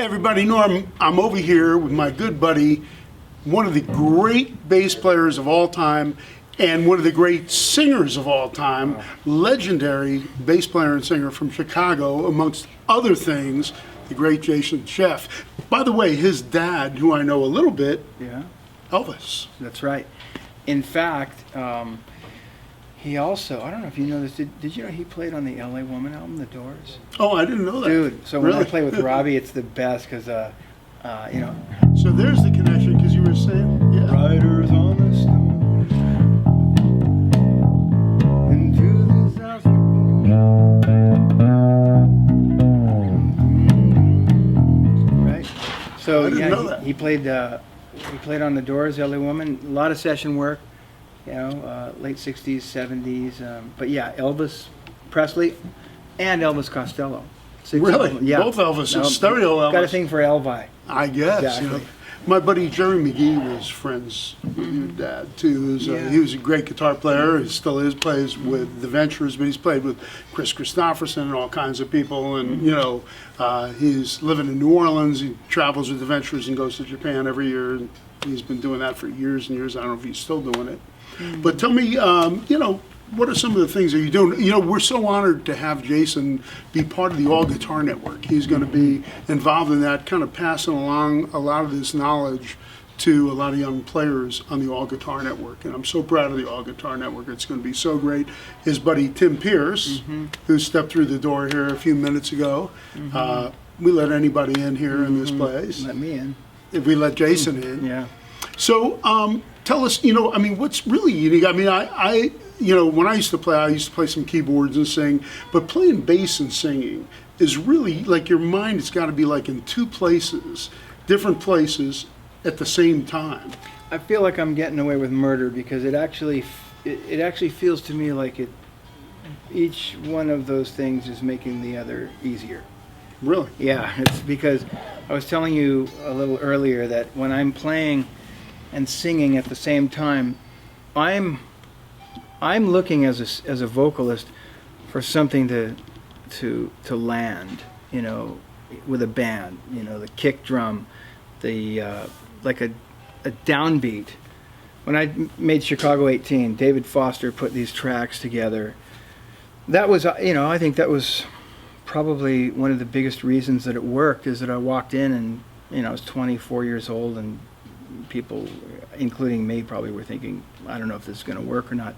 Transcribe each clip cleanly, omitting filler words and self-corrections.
Everybody, Norm, I'm over here with my good buddy, one of the great bass players of all time and one of the great singers of all time, legendary bass player and singer from Chicago, amongst other things, the great Jason Scheff. By the way, his dad, who I know a little bit, Elvis. That's right. In fact, he also, I don't know if you know this, did you know he played on the LA Woman album, The Doors? Oh, I didn't know that. Dude, so really? when I play with Robbie, it's the best because, you know. So there's the connection, because you were saying, yeah. Riders on the snow, into this house right? So I didn't know yeah, that. he played on The Doors, LA Woman, a lot of session work. You know, late 60s, 70s. But yeah, Elvis Presley and Elvis Costello. Really? Yeah. Both Elvises, stereo Elvis. Got a thing for Elvi. I guess. Exactly. You know. My buddy Jerry McGee was friends with your dad, too. He was a great guitar player. He still is, plays with the Ventures, but he's played with Chris Christopherson and all kinds of people. And, you know, he's living in New Orleans. He travels with the Ventures and goes to Japan every year. And he's been doing that for years and years. I don't know if he's still doing it. But tell me, you know, what are some of the things that you're doing? You know, we're so honored to have Jason be part of the All Guitar Network. He's going to be involved in that, kind of passing along a lot of this knowledge to a lot of young players on the All Guitar Network. And I'm so proud of the All Guitar Network. It's going to be so great. His buddy Tim Pierce, who stepped through the door here a few minutes ago, we let anybody in here in this place. Let me in. If we let Jason in. Yeah. So tell us, you know, I mean, what's really unique? I mean, I you know, when I used to play some keyboards and sing, but playing bass and singing is really like your mind has got to be like in two places, different places at the same time. I feel like I'm getting away with murder because it actually feels to me like each one of those things is making the other easier. Really? Yeah, it's because I was telling you a little earlier that when I'm playing and singing at the same time, I'm looking as a vocalist for something to land, you know, with a band, you know, the kick drum, the like a downbeat. When I made Chicago 18, David Foster put these tracks together. That was, you know, I think that was probably one of the biggest reasons that it worked, is that I walked in and, you know, I was 24 years old and people, including me, probably were thinking, I don't know if this is going to work or not.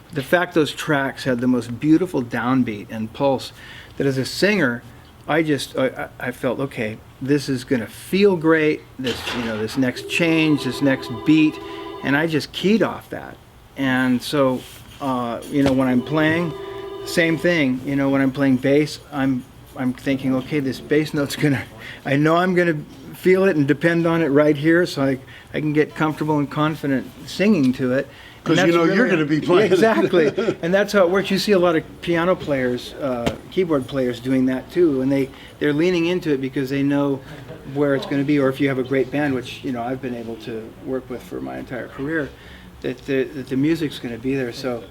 But the fact those tracks had the most beautiful downbeat and pulse, that as a singer, I felt, okay, this is going to feel great, this, you know, this next change, this next beat, and I just keyed off that. And so, you know, when I'm playing, same thing, you know, when I'm playing bass, I'm thinking, okay, this bass note's I know I'm gonna feel it and depend on it right here, so I can get comfortable and confident singing to it. Because you know, really, you're going to be playing. Yeah, exactly. And that's how it works. You see a lot of piano players, keyboard players doing that too, and they're leaning into it because they know where it's going to be. Or if you have a great band, which, you know, I've been able to work with for my entire career, that the music's going to be there. So,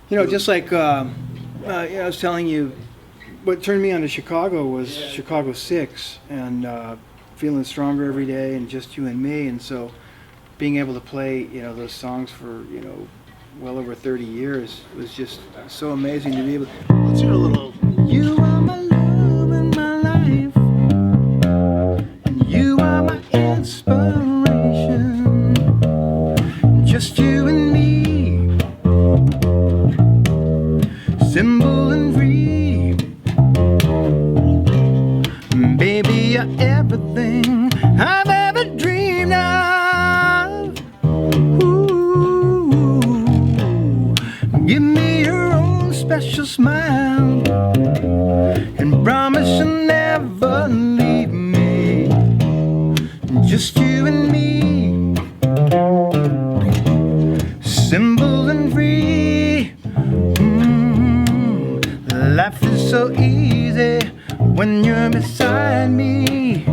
you know, just like I was telling you, what turned me on to Chicago was Chicago 6 and Feeling Stronger Every Day and Just You and Me. And so being able to play, you know, those songs for, you know, well over 30 years was just so amazing to be able to. Let's hear a little. You are my love and my life, and you are my inspiration, just you and me, simple and free, baby, you're everything I've ever dreamed of. Ooh, give me your own special smile and promise you'll never leave me, just you and me, simple and free. Life is so easy when you're beside me.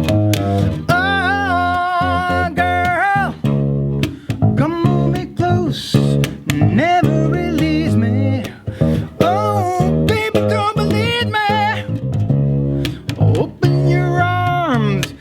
Oh, girl, come hold me close, never release me. Oh, baby, don't believe me. Open your arms,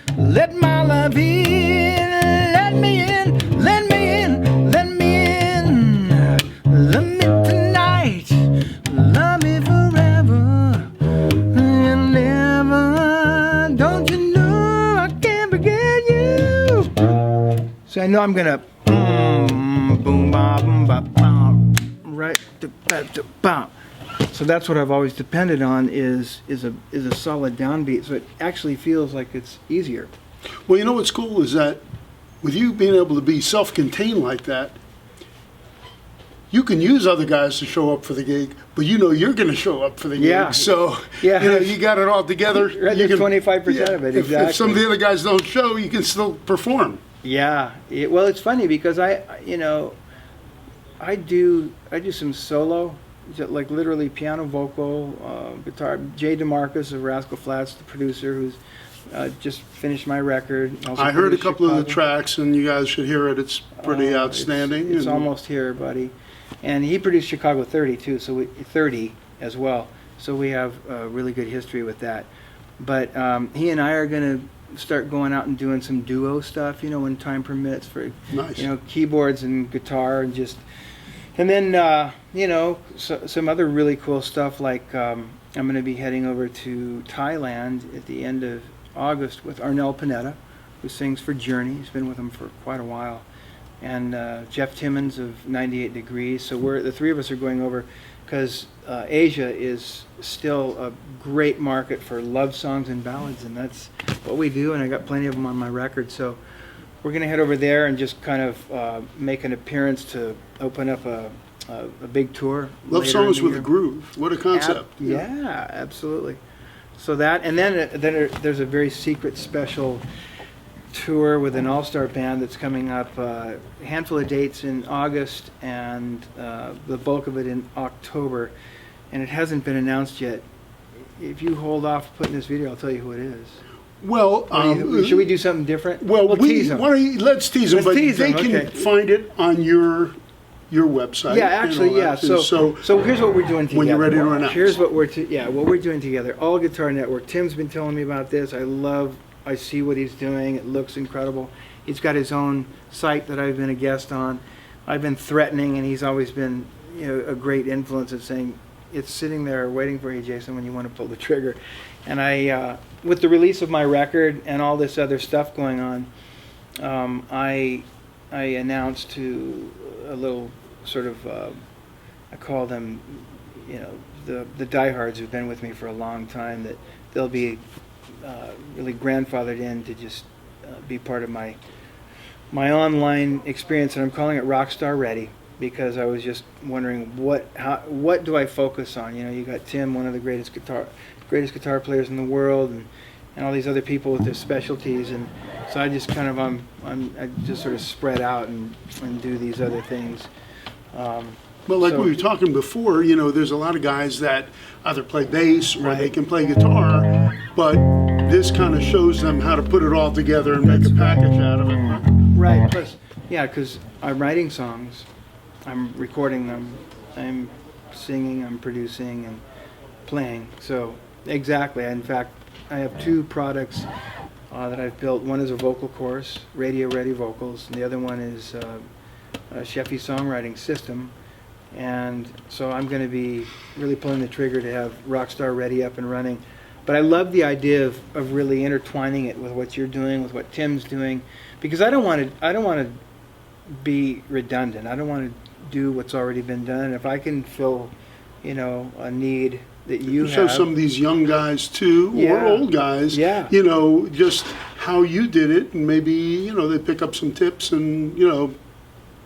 So I know I'm gonna boom ba boom ba bum, right to bum. So that's what I've always depended on is a solid downbeat. So it actually feels like it's easier. Well, you know what's cool is that with you being able to be self-contained like that, you can use other guys to show up for the gig, but you know you're going to show up for the gig. So, you know, you got it all together. Right, you 25% of it, exactly. If some of the other guys don't show, you can still perform. Yeah. Well, it's funny because I do some solo, like literally piano, vocal, guitar. Jay DeMarcus of Rascal Flatts, the producer, who's just finished my record. Also I heard a couple Chicago. of the tracks, and you guys should hear it. It's pretty outstanding. It's almost here, buddy. And he produced Chicago 30 too, so 30 as well. So we have a really good history with that. But he and I are going to start going out and doing some duo stuff, you know, when time permits for, Nice. you know, keyboards and guitar and just, and then, you know, some other really cool stuff like I'm going to be heading over to Thailand at the end of August with Arnel Pineda, who sings for Journey. He's been with them for quite a while. And Jeff Timmons of 98 Degrees. So the three of us are going over because Asia is still a great market for love songs and ballads, and that's what we do, and I got plenty of them on my record. So we're going to head over there and just kind of make an appearance to open up a big tour. Love songs with a groove. What a concept. Yeah, absolutely. So that, and then there's a very secret special tour with an all-star band that's coming up, a handful of dates in August and the bulk of it in October, and it hasn't been announced yet. If you hold off putting this video, I'll tell you who it is. Well, should we do something different? Well, we'll tease them. Let's tease them, Let's tease they them, can okay. find it on your website. Yeah, actually, yeah. So here's what we're doing together. When you're ready to announce. Here's what we're doing together. All Guitar Network. Tim's been telling me about this. I see what he's doing. It looks incredible. He's got his own site that I've been a guest on. I've been threatening, and he's always been, you know, a great influence of saying, it's sitting there waiting for you, Jason, when you want to pull the trigger. And I, with the release of my record and all this other stuff going on, I announced to a little sort of, I call them, you know, the diehards who've been with me for a long time, that they'll be really grandfathered in to just be part of my online experience, and I'm calling it Rockstar Ready because I was just wondering what do I focus on? You know, you got Tim, one of the greatest guitar players in the world, and all these other people with their specialties, and so I just kind of I just sort of spread out and do these other things. But like we were talking before, you know, there's a lot of guys that either play bass or they can play guitar, but this kind of shows them how to put it all together and make a package out of it. Right. Plus, yeah, because I'm writing songs, I'm recording them, I'm singing, I'm producing, and playing. So exactly. In fact, I have two products that I've built. One is a vocal course, radio ready vocals, and the other one is a Scheffy songwriting system. And so I'm going to be really pulling the trigger to have Rockstar Ready up and running. But I love the idea of really intertwining it with what you're doing, with what Tim's doing, because I don't want to be redundant. I don't want to do what's already been done. And if I can fill, you know, a need that you Show have, some of these young guys too, or old guys, you know, just how you did it, and maybe, you know, they pick up some tips, and, you know,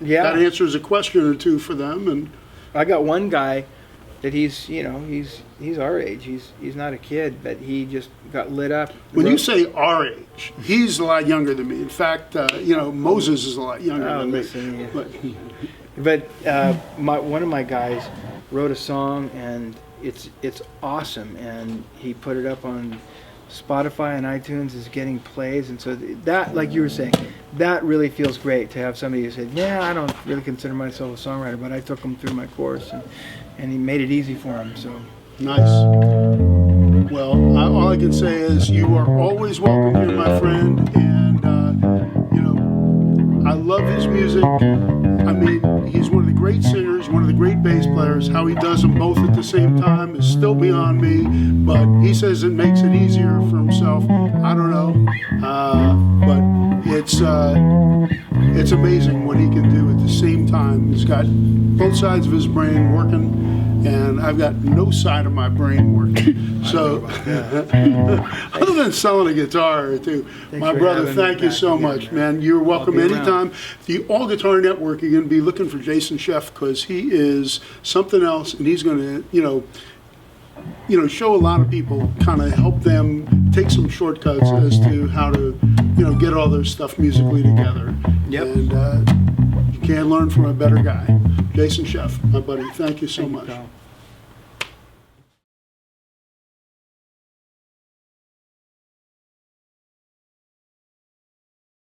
that answers a question or two for them. And I got one guy that he's our age. He's not a kid, but he just got lit up. When you say our age, he's a lot younger than me. In fact, you know, Moses is a lot younger than me. But one of my guys wrote a song, and it's awesome, and he put it up on Spotify and iTunes, is getting plays, and so that, like you were saying, that really feels great to have somebody who said, yeah, I don't really consider myself a songwriter, but I took him through my course, and he made it easy for him. So nice. Well, all I can say is you are always welcome here, my friend, and you know, I love his music. I mean, he's one of the great singers, one of the great bass players. How he does them both at the same time is still beyond me, but he says it makes it easier for himself. I don't know, but it's amazing what he can do at the same time. He's got both sides of his brain working, and I've got no side of my brain working. So, other than selling a guitar or two, my brother, thank you so much, man. You're welcome anytime. The All Guitar Network, you're going to be looking for Jason Scheff because he is something else, and he's going to, show a lot of people, kind of help them take some shortcuts as to how to, get all their stuff musically together. Yep. And you can't learn from a better guy. Jason Scheff, my buddy, thank you so much. Pal.